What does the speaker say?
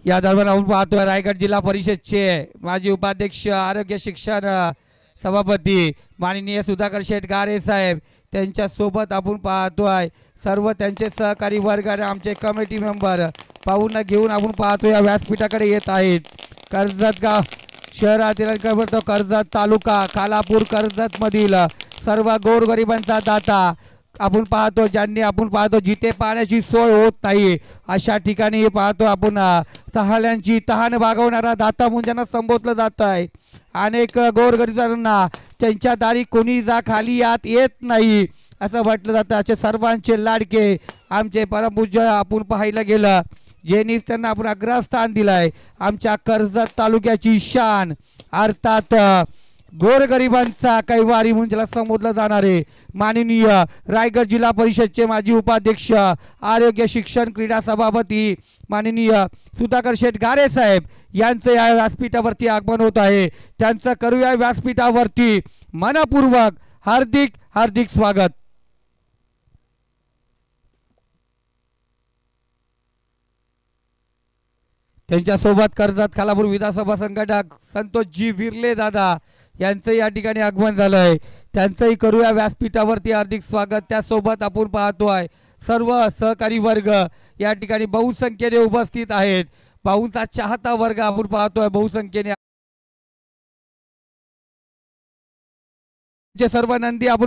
या दरम्यान आपण पाहतोय रायगड जिल्हा परिषदचे माजी उपाध्यक्ष आरोग्य शिक्षण सभापती माननीय सुधाकर शेठ गारे साहेब त्यांच्या सोबत आपण पाहतोय सर्व त्यांचे सहकारी वर्ग आणि आमचे कमिटी मेंबर पाहून घेऊन आपण पाहतोय या व्यासपीठाकडे येत आहेत। कर्जत गाव शहरातील कर्जत तालुका खालापूर कर्जत मधील सर्व गोरगरिबांचा दाता आपण पाहतो ज्यांनी आपण पाहतो जिथे पाण्याची सोय होत नाही अशा ठिकाणी पाहतो आपण तहाल्यांची तहान भागवणारा दाता म्हणून ज्यांना संबोधलं जात आहे। अनेक गोरगरिबांना त्यांच्या दारी कोणी जा खाली यात येत नाही असं म्हटलं जातं। असे सर्वांचे लाडके आमचे परमपूज्य आपण पाहायला गेलं ज्यांनी त्यांना आपण अग्रस्थान दिलंय आमच्या कर्जत तालुक्याची शान अर्थात गोरगरिबांचा कैवारी म्हणून ज्याला संबोधलं जाणार आहे माननीय रायगड जिल्हा परिषदचे माजी उपाध्यक्ष आरोग्य शिक्षण क्रीडा सभापती माननीय सुधाकर शेठ गारे साहेब यांचं या व्यासपीठावरती आगमन होत आहे। त्यांचं करूया व्यासपीठावरती मनपूर्वक हार्दिक हार्दिक स्वागत। त्यांच्यासोबत कर्जत खालापूर विधानसभा संघटक संतोषजी विरले दादा यांचं या ठिकाणी आगमन झालंय त्यांचंही करूया व्यासपीठावरती हार्दिक स्वागत। त्यासोबत आपण पाहतोय सर्व सहकारी वर्ग या ठिकाणी बहुसंख्येने उपस्थित आहेत। भाऊंचा चाहता वर्ग आपण पाहतोय बहुसंख्येने सर्व नंदी आपण